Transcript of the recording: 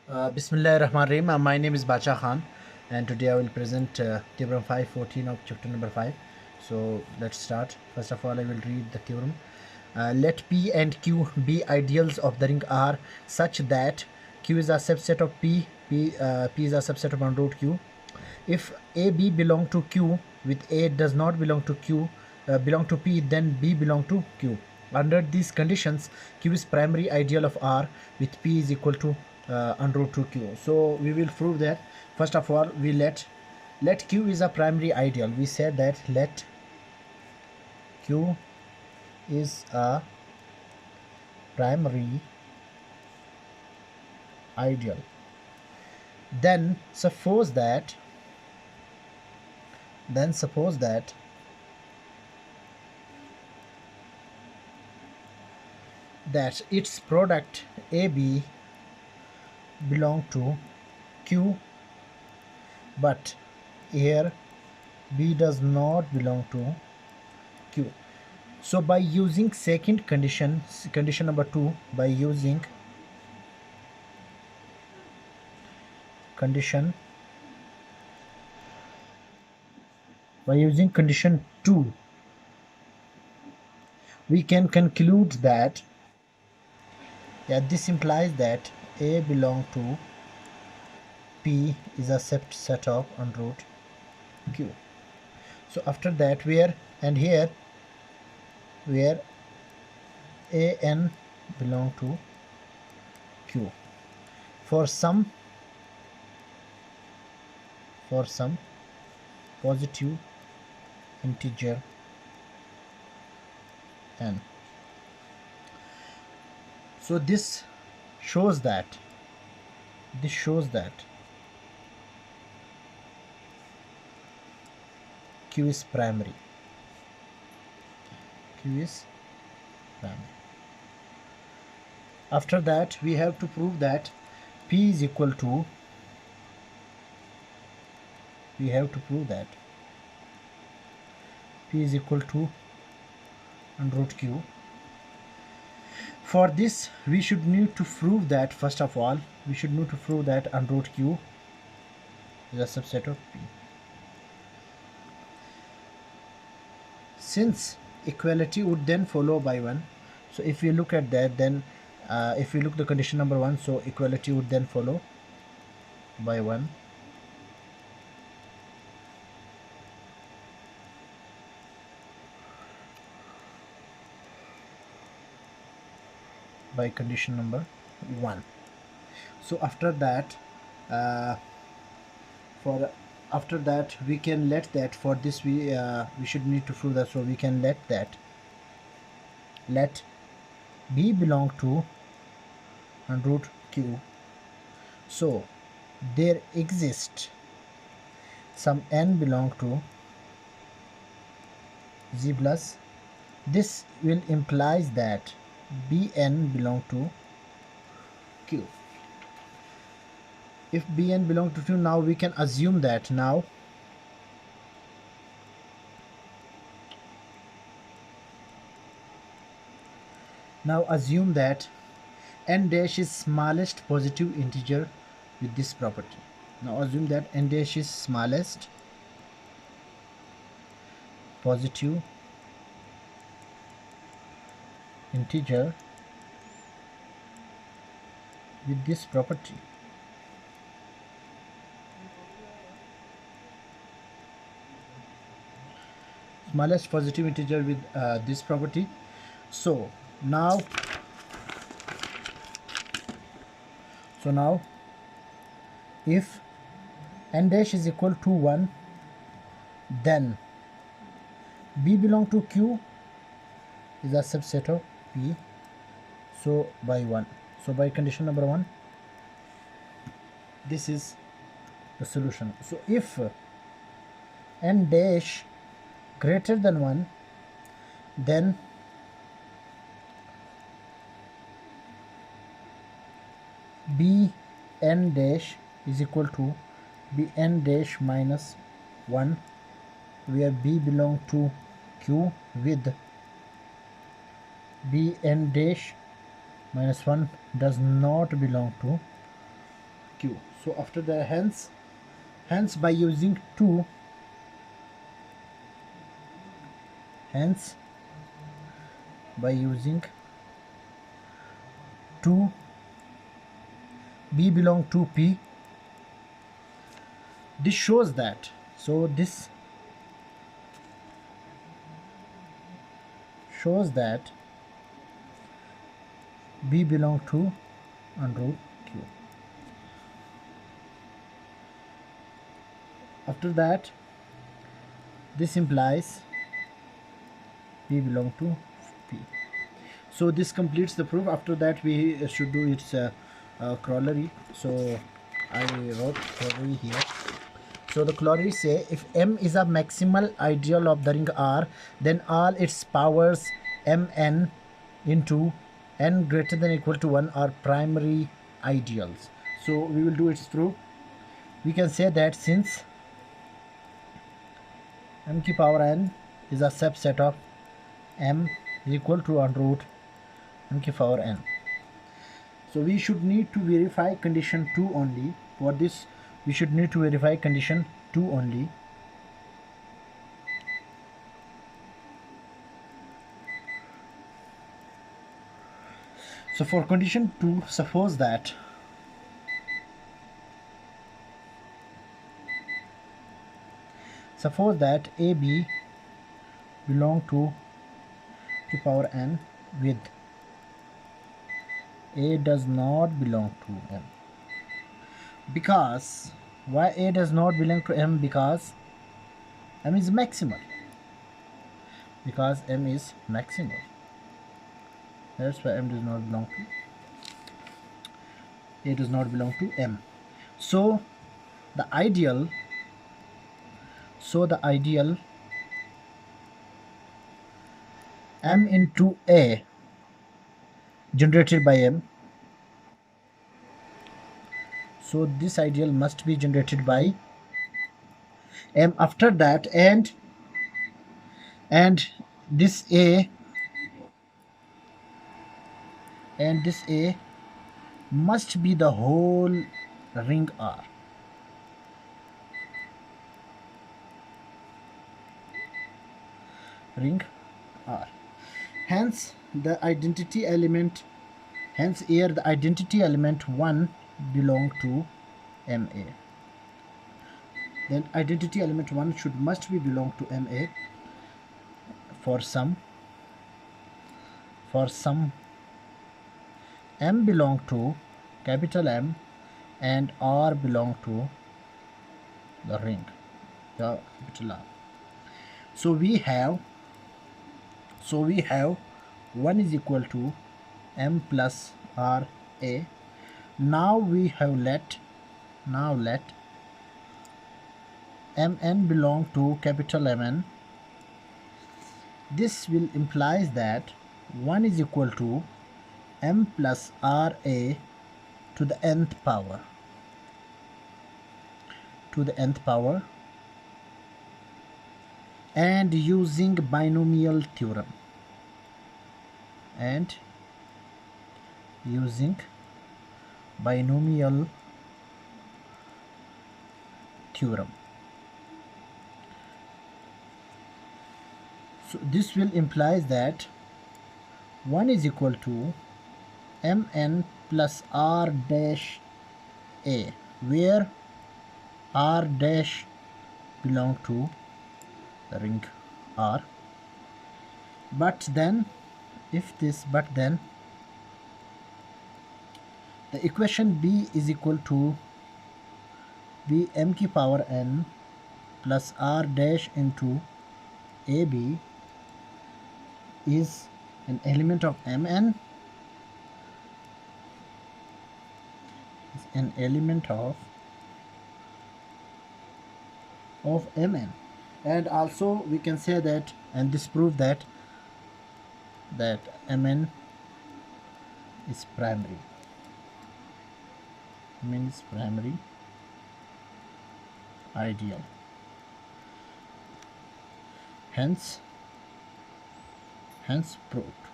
Bismillah Rahman Rahim. My name is Bacha Khan, and today I will present Theorem 514 of chapter number 5. So let's start. First of all, I will read the theorem. Let P and Q be ideals of the ring R such that Q is a subset of P is a subset of 1 root Q. If A, B belong to Q with A does not belong to belong to P, then B belong to Q. Under these conditions, Q is primary ideal of R with P is equal to under root 2Q. So we will prove that. First of all, we let Q is a primary ideal. We said that let Q is a primary ideal. Then suppose that that its product AB belong to Q, but here B does not belong to Q. So by using second condition number 2, by using condition 2, we can conclude that this implies that A belong to P is a set of under root Q. So after that, where A n belong to Q for some positive integer n. So this shows that Q is primary. After that, we have to prove that P is equal to under root Q. For this, we should need to prove that, first of all, under root Q is a subset of P. Since equality would then follow by 1, so if we look at that, then if we look the condition number 1, so equality would then follow by 1. By condition number 1. So after that, we can let that, for this we should need to prove that, so we can let B belong to under root Q. So there exists some n belong to Z plus. This will implies that Bn belong to Q. If Bn belong to Q, now we can assume that now assume that n dash is smallest positive integer with this property. Now assume that n dash is smallest positive integer with this property. Smallest positive integer with this property. So now if n dash is equal to 1, then B belong to Q is a subset of P, so by 1. So by condition number 1, this is the solution. So if n dash greater than 1, then B n dash is equal to B n dash minus 1, where B belong to Q, with B n dash minus 1 does not belong to q. So after that, hence by using 2, hence by using 2, b belong to p. This shows that, so this shows that b belong to under root q. After that, this implies b belong to p. So this completes the proof. After that, we should do its corollary. So I wrote corollary here. So the corollary say, if M is a maximal ideal of the ring R, then all its powers Mn into n greater than or equal to 1 are primary ideals. So we will do its proof. We can say that since m की power n is a subset of m is equal to under root m की power n. So we should need to verify condition 2 only. For this, we should need to verify condition 2 only. So for condition 2, suppose that AB belong to the power n with A does not belong to M. Because why A does not belong to M? Because M is maximal. Because M is maximal. That's why M does not belong to A does not belong to M. So the ideal M into A generated by M. So this ideal must be generated by M. After that, and this A must be the whole ring R. Ring R. Hence the identity element, here the identity element 1 belong to MA. Then identity element 1 must be belong to MA for some M belong to capital M and R belong to the ring, the capital R. So we have 1 is equal to M plus R A. Now we have let Mn belong to capital Mn. This will implies that 1 is equal to M plus Ra to the nth power. And using binomial theorem. So this will implies that 1 is equal to Mn plus R dash A, where R dash belong to the ring R. But then the equation B is equal to B m की power n plus R dash into AB is an element of Mn, Mn. And also we can say that, and this proves that Mn is primary. Mn is primary ideal. Hence proved.